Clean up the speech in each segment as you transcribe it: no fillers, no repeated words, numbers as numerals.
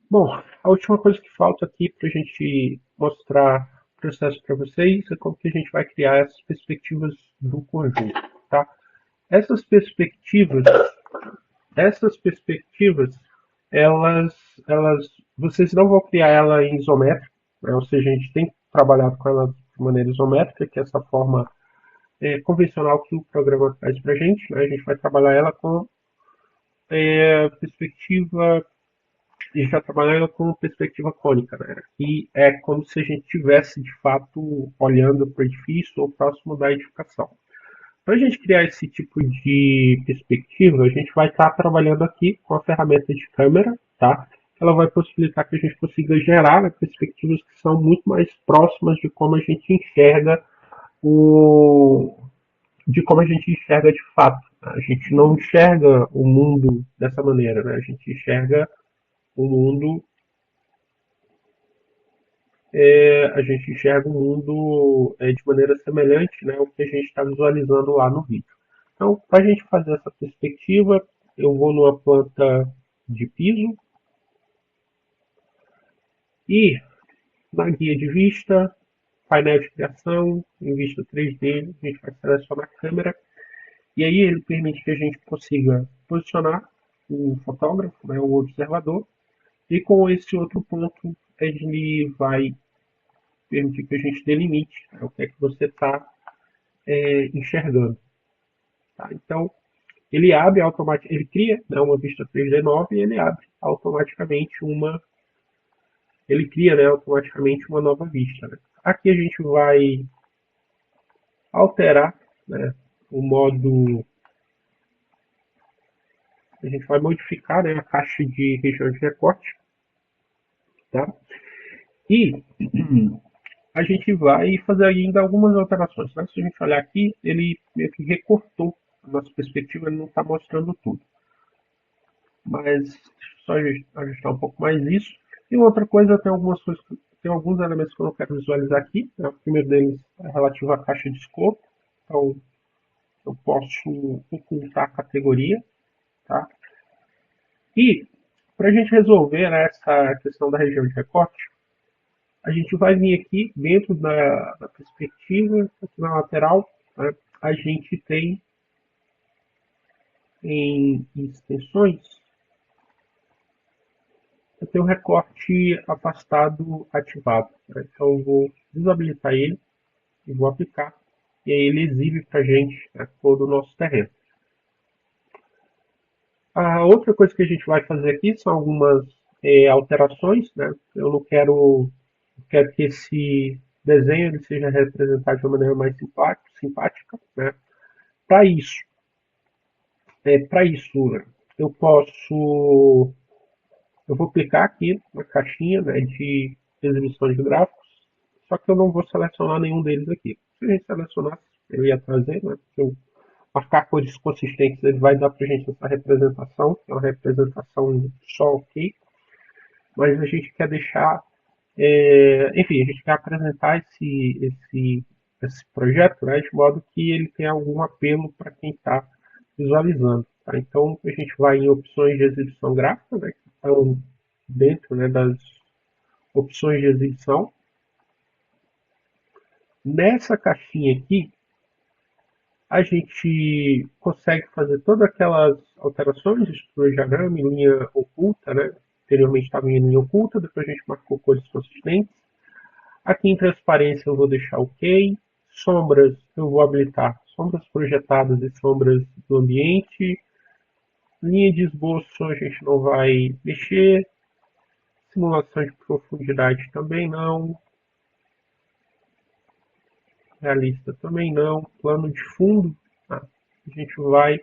Bom, a última coisa que falta aqui para a gente mostrar o processo para vocês é como que a gente vai criar essas perspectivas do conjunto, tá? Essas perspectivas, essas perspectivas, elas, vocês não vão criar ela em isométrico, né? Ou seja, a gente tem trabalhado com ela de maneira isométrica, que é essa forma convencional que o programa traz para a gente, né? A gente vai trabalhar ela com perspectiva a gente já trabalhando com perspectiva cônica, né? E é como se a gente estivesse, de fato, olhando para o edifício ou próximo da edificação. Para a gente criar esse tipo de perspectiva, a gente vai estar trabalhando aqui com a ferramenta de câmera, tá? Ela vai possibilitar que a gente consiga gerar, né, perspectivas que são muito mais próximas de como a gente enxerga o de como a gente enxerga de fato. A gente não enxerga o mundo dessa maneira, né? A gente enxerga o mundo a gente enxerga o mundo de maneira semelhante, né, ao que a gente está visualizando lá no vídeo. Então, para a gente fazer essa perspectiva, eu vou numa planta de piso e na guia de vista, painel de criação, em vista 3D, a gente vai selecionar a câmera e aí ele permite que a gente consiga posicionar o fotógrafo, né, o observador, e com esse outro ponto ele vai permitir que a gente delimite, né, o que é que você está enxergando. Tá? Então, ele abre automaticamente, ele cria, né, uma vista 3D nova e ele abre automaticamente ele cria, né, automaticamente uma nova vista. Né? Aqui a gente vai alterar, né, o modo, a gente vai modificar, né, a caixa de região de recorte, tá? E a gente vai fazer ainda algumas alterações. Né? Se a gente olhar aqui, ele meio que recortou a nossa perspectiva, ele não está mostrando tudo. Mas só ajustar um pouco mais isso. E outra coisa, tem algumas coisas, tem alguns elementos que eu não quero visualizar aqui. Né? O primeiro deles é relativo à caixa de escopo. Então, eu posso ocultar a categoria. Tá? E, para a gente resolver, né, essa questão da região de recorte, a gente vai vir aqui dentro da perspectiva, aqui na lateral, né, a gente tem em extensões, eu tenho o recorte afastado ativado. Né? Então eu vou desabilitar ele e vou aplicar. E aí ele exibe para a gente, né, todo o nosso terreno. A outra coisa que a gente vai fazer aqui são algumas alterações. Né? Eu não quero, quero que esse desenho ele seja representado de uma maneira mais simpática. Né? Para isso, para isso, né, eu posso eu vou clicar aqui na caixinha, né, de exibição de gráficos, só que eu não vou selecionar nenhum deles aqui. Se a gente selecionasse, eu ia trazer, né, se eu marcar cores consistentes, ele vai dar para a gente essa representação, que é uma representação só ok, mas a gente quer deixar, enfim, a gente quer apresentar esse projeto, né, de modo que ele tenha algum apelo para quem está visualizando. Tá? Então, a gente vai em opções de exibição gráfica, né, que estão dentro, né, das opções de exibição. Nessa caixinha aqui, a gente consegue fazer todas aquelas alterações, estrutura de diagrama, em linha oculta, né? Anteriormente estava em linha oculta, depois a gente marcou cores consistentes. Aqui em transparência eu vou deixar OK. Sombras eu vou habilitar sombras projetadas e sombras do ambiente. Linha de esboço a gente não vai mexer. Simulação de profundidade também não. Realista também não. Plano de fundo, tá? A gente vai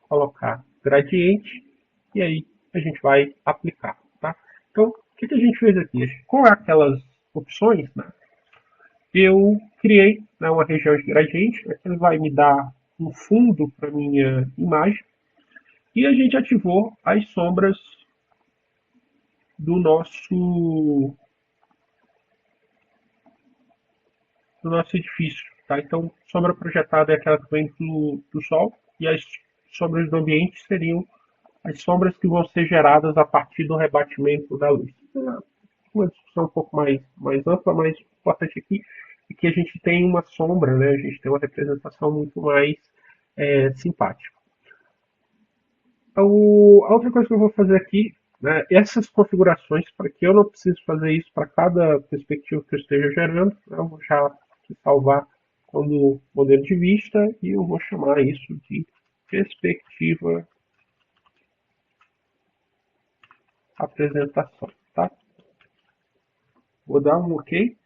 colocar gradiente e aí a gente vai aplicar. Tá? Então, o que a gente fez aqui? Com aquelas opções, né, eu criei, né, uma região de gradiente, né, que ele vai me dar um fundo para minha imagem e a gente ativou as sombras do nosso edifício. Tá? Então, sombra projetada é aquela que vem do sol e as sombras do ambiente seriam as sombras que vão ser geradas a partir do rebatimento da luz. Uma discussão um pouco mais ampla, mas o importante aqui é que a gente tem uma sombra, né? A gente tem uma representação muito mais simpática. A outra coisa que eu vou fazer aqui, né, essas configurações, para que eu não precise fazer isso para cada perspectiva que eu esteja gerando, né, eu vou já salvar como modelo de vista e eu vou chamar isso de perspectiva apresentação. Tá? Vou dar um OK.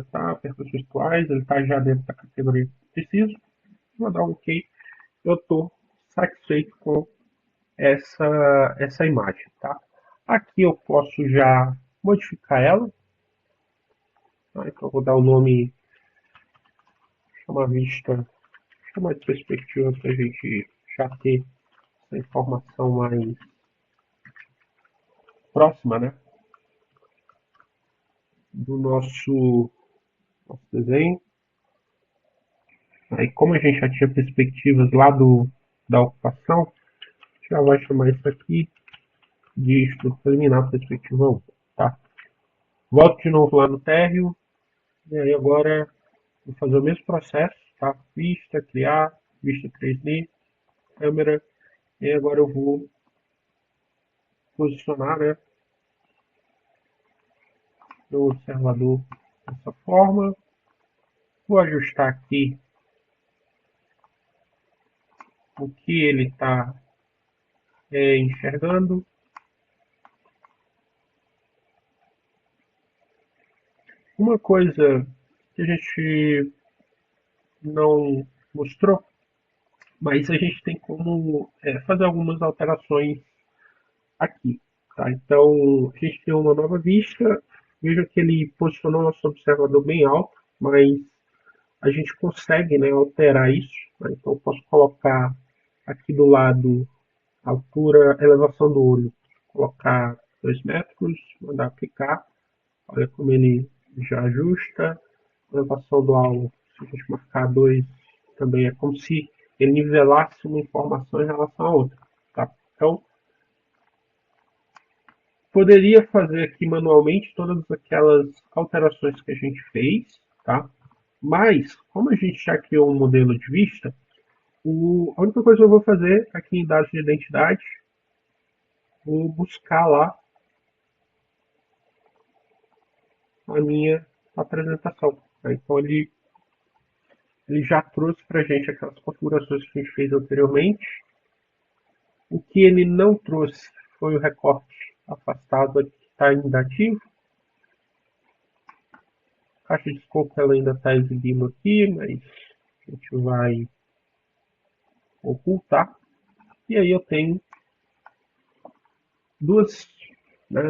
Tá, perguntas virtuais, ele está já dentro da categoria preciso. Vou dar um OK. Eu estou satisfeito com essa imagem. Tá? Aqui eu posso já modificar ela. Tá? Então eu vou dar o nome, chamar vista, chamar de perspectiva para a gente já ter essa informação mais próxima, né, do nosso desenho. Aí, como a gente já tinha perspectivas lá da ocupação, já vai chamar isso aqui de estudo preliminar perspectiva 1. Tá? Volto de novo lá no térreo, e aí agora vou fazer o mesmo processo, tá? Vista, criar, vista 3D, câmera, e agora eu vou posicionar, né, no observador dessa forma. Vou ajustar aqui o que ele está enxergando. Uma coisa que a gente não mostrou, mas a gente tem como fazer algumas alterações aqui. Tá? Então, a gente tem uma nova vista. Veja que ele posicionou o nosso observador bem alto, mas a gente consegue, né, alterar isso. Tá? Então, eu posso colocar aqui do lado a altura, elevação do olho, colocar 2 metros, mandar aplicar. Olha como ele já ajusta. A elevação do alvo, se a gente marcar 2, também é como se ele nivelasse uma informação em relação à outra. Tá? Então, poderia fazer aqui manualmente todas aquelas alterações que a gente fez, tá? Mas, como a gente já criou um modelo de vista, a única coisa que eu vou fazer aqui em dados de identidade, vou buscar lá a minha apresentação. Tá? Então, ele já trouxe para a gente aquelas configurações que a gente fez anteriormente. O que ele não trouxe foi o recorte afastado aqui, que está ainda ativo. A caixa de escopo ela ainda está exibindo aqui, mas a gente vai ocultar. E aí eu tenho duas, né,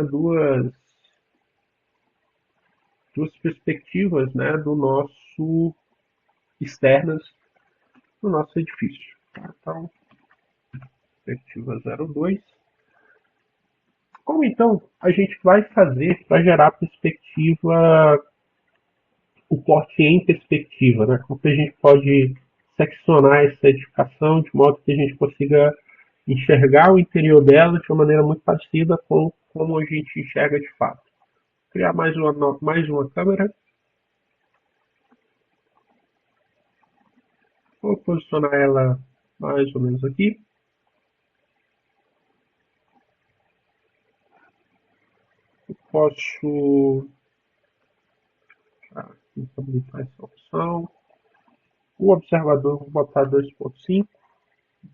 duas perspectivas, né, do nosso externas do nosso edifício. Tá? Então, perspectiva 02. Como então a gente vai fazer para gerar perspectiva, o porte em perspectiva, né? Como que a gente pode seccionar essa edificação de modo que a gente consiga enxergar o interior dela de uma maneira muito parecida com como a gente enxerga de fato. Criar mais uma câmera. Vou posicionar ela mais ou menos aqui. Eu posso habilitar essa opção. O observador vou botar 2.5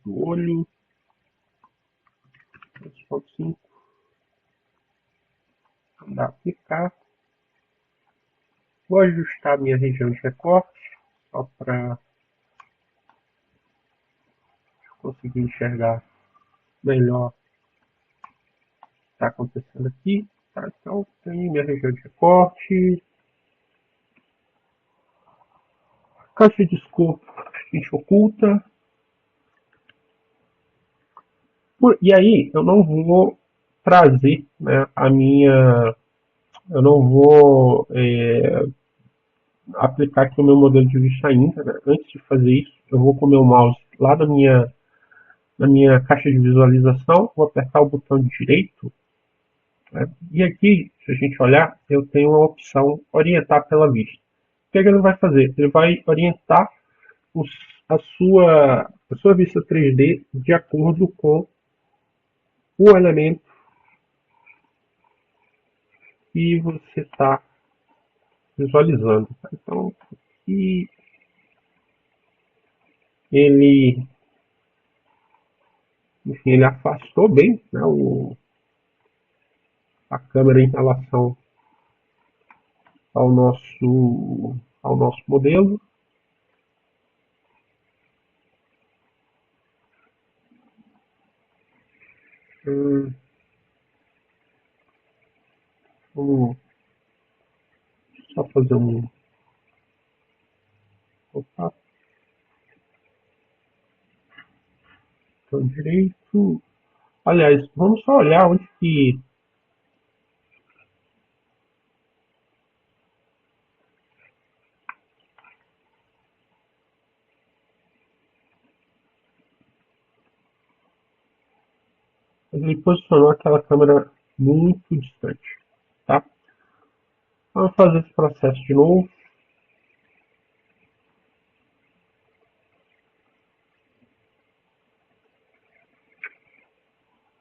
do olho. 2.5. Mandar aplicar. Vou ajustar minha região de recorte, só para conseguir enxergar melhor o que está acontecendo aqui. Tá? Então, tem minha região de recorte. Caixa de escopo a gente oculta. E aí, eu não vou trazer, né, a minha... Eu não vou aplicar aqui o meu modelo de vista ainda, né? Antes de fazer isso, eu vou com o meu mouse lá na minha caixa de visualização, vou apertar o botão direito, né? E aqui, se a gente olhar, eu tenho a opção orientar pela vista. O que é que ele vai fazer? Ele vai orientar os, a sua vista 3D de acordo com o elemento que você está visualizando. Então, aqui ele, enfim, ele afastou bem, né, a câmera em relação ao nosso modelo. Hum, Vamos só fazer um. Opa, botão direito. Aliás, vamos só olhar onde que. Ele posicionou aquela câmera muito distante. Tá? Vamos fazer esse processo de novo.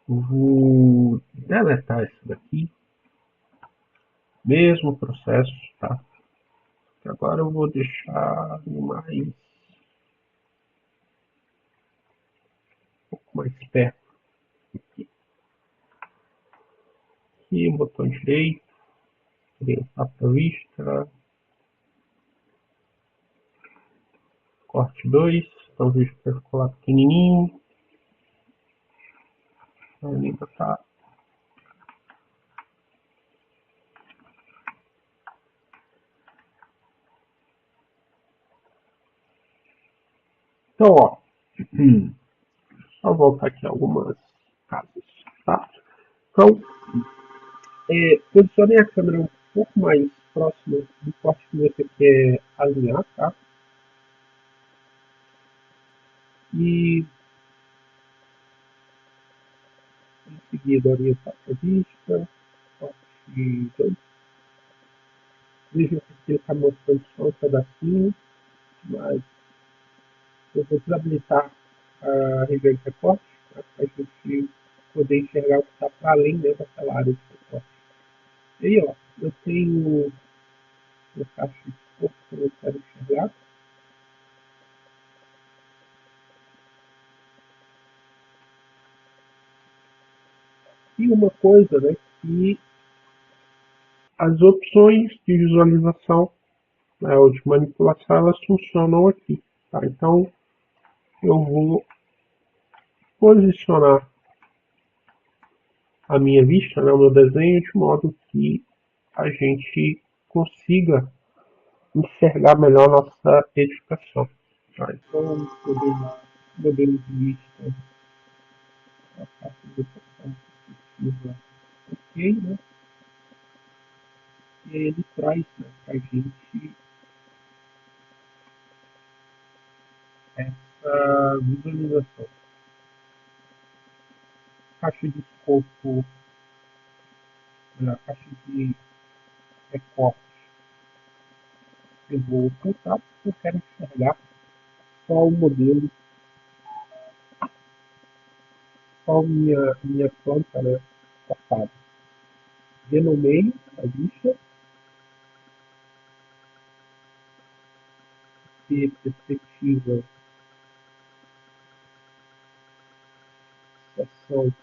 Vou deletar isso daqui. Mesmo processo, tá? Agora eu vou deixar um pouco mais perto aqui. Aqui, botão direito, orientar para a vista, corte 2, então vejo que vai ficou lá pequenininho. Ainda tá. Então, ó, só voltar aqui algumas casas, tá? Então, posicione a câmera um pouco mais próxima do corte que você quer alinhar, tá? E em seguida orientar para a vista, corte 2. Veja que ele está mostrando só um pedacinho, mas eu vou desabilitar a região de recorte para a gente poder enxergar o que está para além, né, daquela área de recorte. E aí, ó, eu tenho uma caixa de escopo que eu quero enxergar. E uma coisa, né, que as opções de visualização, né, ou de manipulação, elas funcionam aqui. Tá? Então, eu vou posicionar a minha vista, né, o meu desenho, de modo que a gente consiga enxergar melhor nossa edificação. Tá? Então, modelo de vista, a parte de perspectiva, ok, né? E ele traz, né, para a gente essa visualização. Caixa de escopo, a caixa de recorte, eu vou ocultar porque eu quero enxergar só o modelo, só minha planta, né, cortada. Renomeio a vista, ter perspectiva, seção,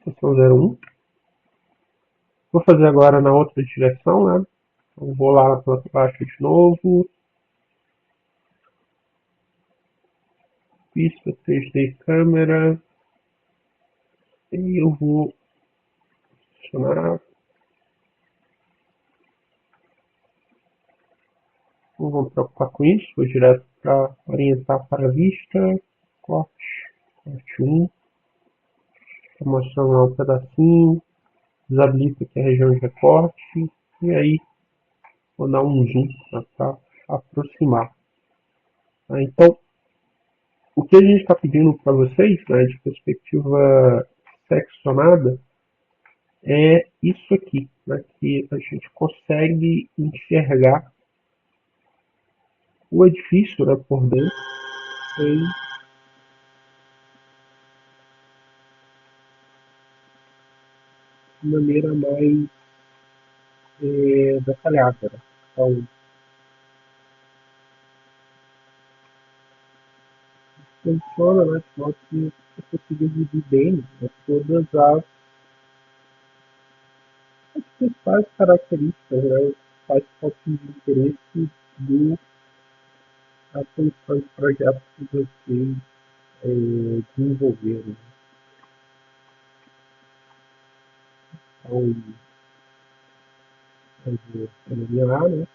seção 01. Vou fazer agora na outra direção, né? Então, vou lá para baixo de novo. Vista 3D câmera. E eu vou adicionar. Não vou me preocupar com isso. Vou direto para orientar para a vista. Corte. Corte 1. Estou mostrando lá um pedacinho. desabilito aqui a região de recorte e aí vou dar um zoom para aproximar. Tá? Então, o que a gente está pedindo para vocês, né, de perspectiva seccionada, é isso aqui, né, que a gente consegue enxergar o edifício, né, por dentro de maneira mais detalhada. Né? Então, funciona, né, de modo que você consiga dividir bem, né, todas as principais características, né, os principais pontos de interesse da solução de projetos que vocês desenvolveram. Então, eu vou eliminar, né?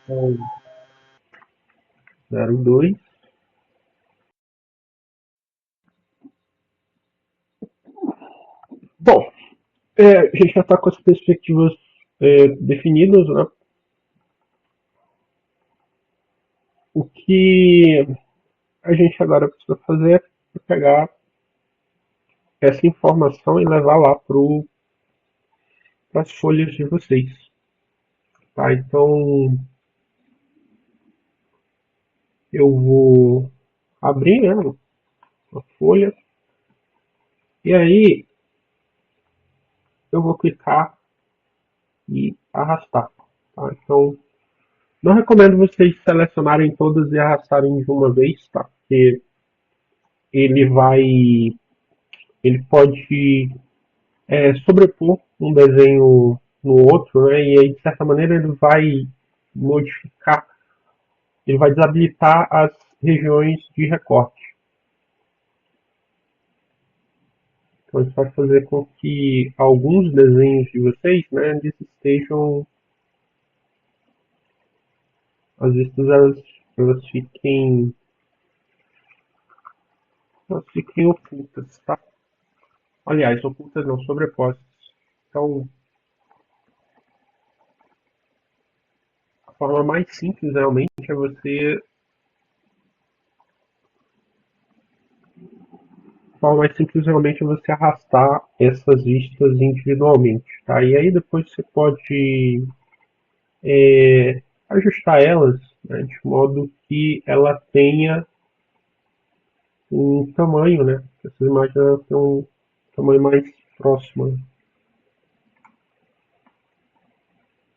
Então, 02. Bom, a gente já está com as perspectivas definidas, né? O que a gente agora precisa fazer é pegar essa informação e levar lá para as folhas de vocês. Tá? Então, eu vou abrir, né, uma folha e aí eu vou clicar e arrastar. Tá? Então, não recomendo vocês selecionarem todas e arrastarem de uma vez, tá? Porque ele vai, ele pode sobrepor um desenho no outro, né? E aí, de certa maneira, ele vai modificar, ele vai desabilitar as regiões de recorte. Então, isso vai fazer com que alguns desenhos de vocês, né, eles estejam, às vezes, elas fiquem ocultas, tá? Aliás, ocultas não, sobrepostas. Então, a forma mais simples realmente é você. A forma mais simples realmente é você arrastar essas vistas individualmente, tá? E aí depois você pode ajustar elas, né, de modo que ela tenha um tamanho, né? Essas imagens elas têm um tamanho mais próximo. Né?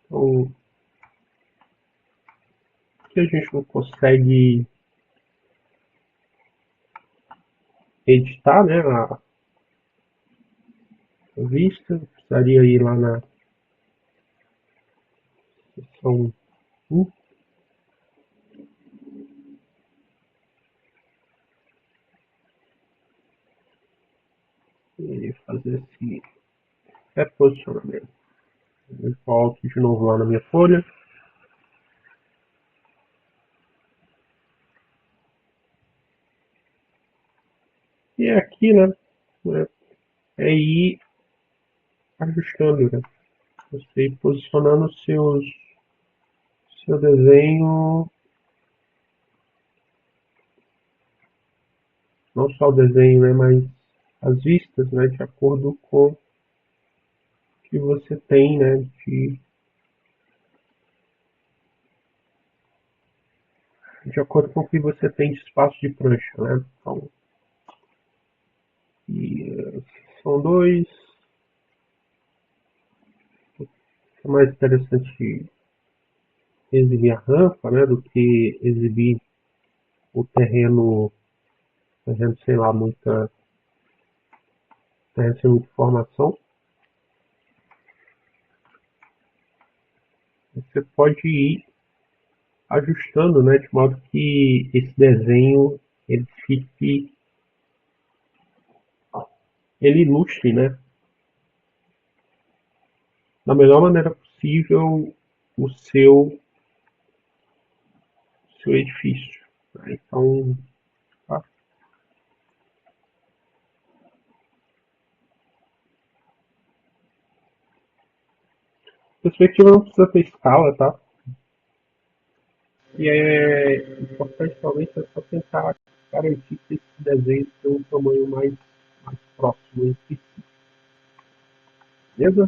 Então, que a gente não consegue editar, né? A vista, precisaria ir lá na seção 1 e fazer esse reposicionamento. Eu volto de novo lá na minha folha. E aqui, né? É ir ajustando, né? Você ir posicionando seu desenho, não só o desenho, né? Mas as vistas, né? De acordo com o que você tem, né? De acordo com o que você tem de espaço de prancha, né? Então, e, são dois. É mais interessante exibir a rampa, né, do que exibir o terreno sei lá, terreno sem muita informação. Você pode ir ajustando, né, de modo que esse desenho ele fique, ele ilustre, né, da melhor maneira possível o seu edifício. Né? Então, tá? Perspectiva não precisa ter escala, tá? E é importante, talvez, é só tentar garantir que esses desenhos tenham um tamanho mais próximo entre si. Beleza?